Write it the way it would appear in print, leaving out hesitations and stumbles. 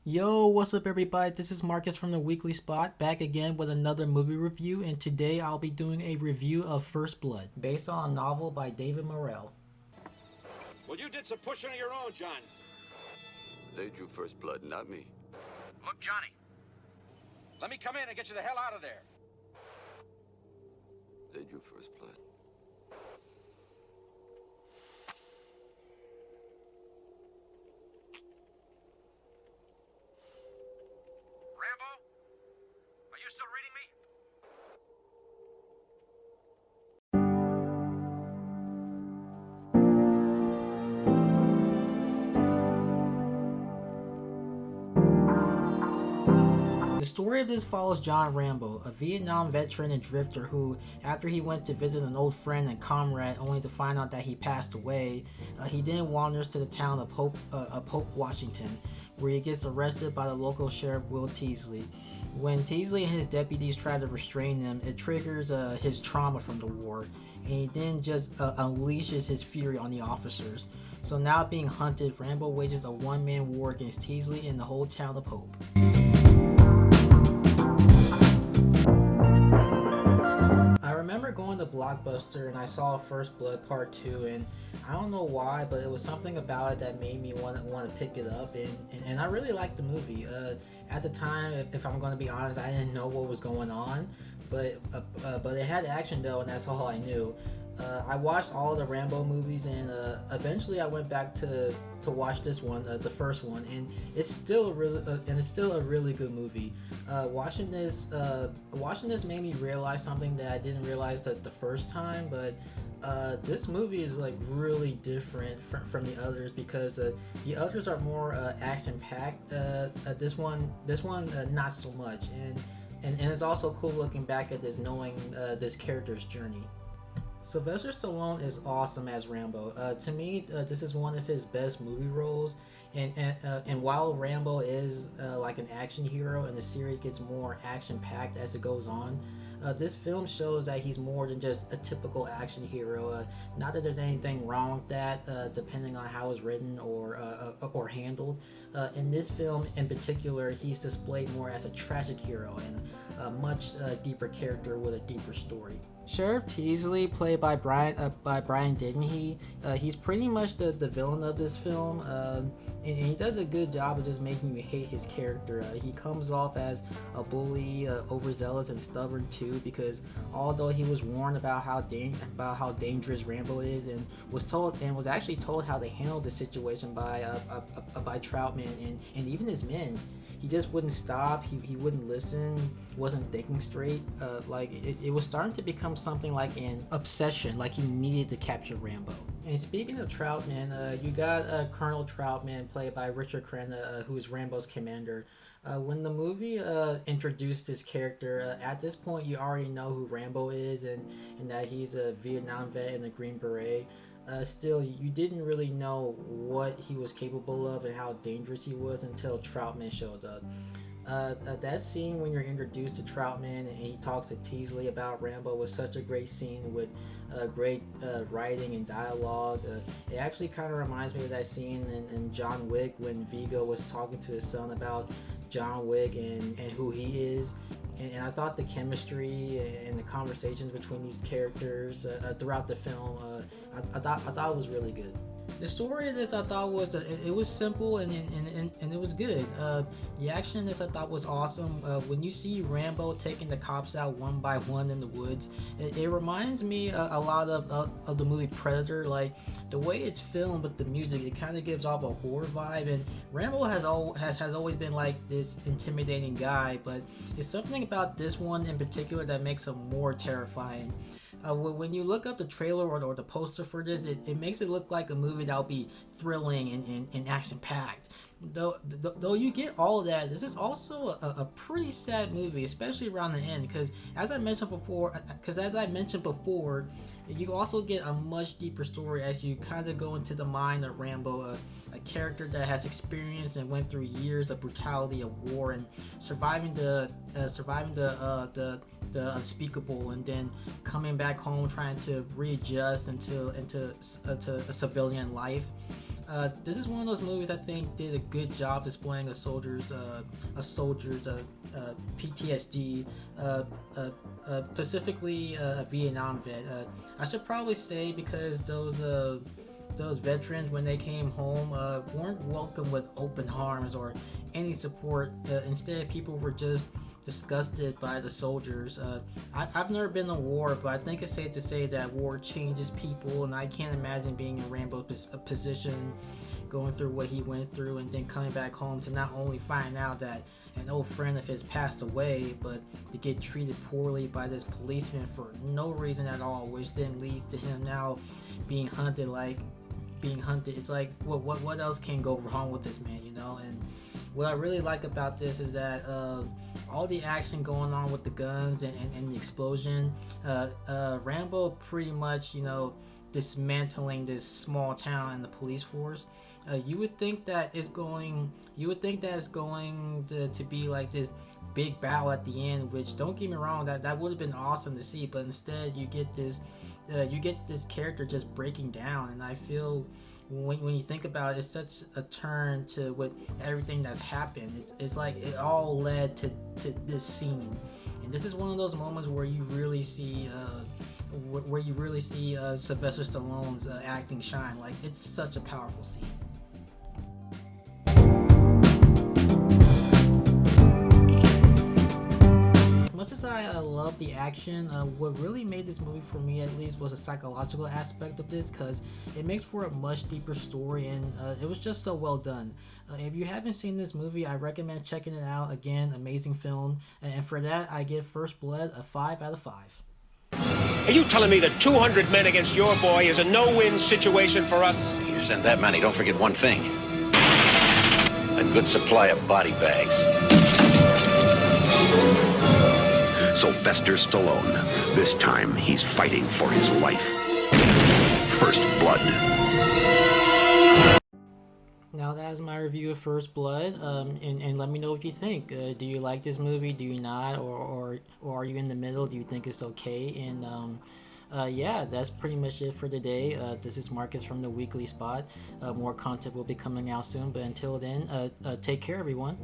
Yo, what's up, everybody? This is Marcus from the Weekly Spot, back again with another movie review, and today I'll be doing a review of First Blood, based on a novel by David Morrell. Well, you did some pushing of your own, John. They drew first blood, not me. Look, Johnny. Let me come in and get you the hell out of there. They drew first blood. Rambo? Are you still reading me? The story of this follows John Rambo, a Vietnam veteran and drifter who, after he went to visit an old friend and comrade only to find out that he passed away, he then wanders to the town of Hope, Washington, where he gets arrested by the local sheriff Will Teasley. When Teasley and his deputies try to restrain him, it triggers his trauma from the war, and he then just unleashes his fury on the officers. So now being hunted, Rambo wages a one-man war against Teasley and the whole town of Hope. I remember going to Blockbuster and I saw First Blood Part 2, and I don't know why, but it was something about it that made me want to pick it up, and I really liked the movie. At the time, if I'm going to be honest, I didn't know what was going on, but it had action though, and that's all I knew. I watched all of the Rambo movies, and eventually I went back to watch this one, the first one, and it's still a really good movie. Watching this made me realize something that I didn't realize the first time, but this movie is like really different from the others because the others are more action packed. This one not so much, and it's also cool looking back at this, knowing this character's journey. Sylvester Stallone is awesome as Rambo. To me, this is one of his best movie roles. And while Rambo is like an action hero, and the series gets more action-packed as it goes on, this film shows that he's more than just a typical action hero. Not that there's anything wrong with that, depending on how it's written or handled. In this film, in particular, he's displayed more as a tragic hero and a much deeper character with a deeper story. Sheriff Teasley, played by Brian Dennehy, he's pretty much the villain of this film, and he does a good job of just making you hate his character. He comes off as a bully, overzealous and stubborn too, because although he was warned about how dangerous Rambo is, and was actually told how to handle the situation by Troutman and even his men, he just wouldn't stop. He wouldn't listen. Wasn't thinking straight. It was starting to become something like an obsession. Like he needed to capture Rambo. And speaking of Troutman, you got Colonel Troutman, played by Richard Crenna, who is Rambo's commander. When the movie introduced this character, at this point you already know who Rambo is, and that he's a Vietnam vet in the Green Beret. Still, you didn't really know what he was capable of and how dangerous he was until Troutman showed up. That scene when you're introduced to Troutman and he talks to Teasley about Rambo was such a great scene with great writing and dialogue. It actually kind of reminds me of that scene in John Wick when Viggo was talking to his son about John Wick and who he is. And I thought the chemistry and the conversations between these characters throughout the film, I thought it was really good. The story of this I thought was it was simple and it was good. The action in this I thought was awesome. When you see Rambo taking the cops out one by one in the woods, it reminds me a lot of the movie Predator. Like the way it's filmed with the music, it kind of gives off a horror vibe. And Rambo has always been like this intimidating guy, but it's something about this one in particular that makes him more terrifying. When you look up the trailer or the poster for this, it makes it look like a movie that'll be thrilling and action-packed. Though you get all of that, this is also a pretty sad movie, especially around the end, because as I mentioned before, you also get a much deeper story as you kind of go into the mind of Rambo, a character that has experienced and went through years of brutality of war and surviving the unspeakable, and then coming back home trying to readjust into a civilian life. This is one of those movies I think did a good job displaying a soldier's PTSD, specifically a Vietnam vet. I should probably say because those veterans, when they came home, weren't welcomed with open arms or any support. Instead, people were just disgusted by the soldiers. I've never been in war, but I think it's safe to say that war changes people, and I can't imagine being in Rambo's position, going through what he went through, and then coming back home to not only find out that an old friend of his passed away, but to get treated poorly by this policeman for no reason at all, which then leads to him now being hunted. It's like, what else can go wrong with this man, you know? And what I really like about this is that all the action going on with the guns and the explosion, Rambo pretty much, you know, dismantling this small town and the police force. You would think that it's going to be like this big battle at the end, which, don't get me wrong, that would have been awesome to see, but instead you get this character just breaking down. And I feel when you think about it, it's such a turn to with everything that's happened. It's like it all led to this scene, and this is one of those moments where you really see Sylvester Stallone's acting shine. Like, it's such a powerful scene. As much as I love the action, what really made this movie for me, at least, was the psychological aspect of this, because it makes for a much deeper story, and it was just so well done. If you haven't seen this movie, I recommend checking it out. Again, amazing film, and for that I give First Blood a 5 out of 5. Are you telling me that 200 men against your boy is a no-win situation for us? You send that many, don't forget one thing. A good supply of body bags. Sylvester Stallone. This time, he's fighting for his life. First Blood. Now that is my review of First Blood, and let me know what you think. Do you like this movie? Do you not? Or are you in the middle? Do you think it's okay? And yeah, that's pretty much it for today. This is Marcus from the Weekly Spot. More content will be coming out soon, but until then, take care, everyone.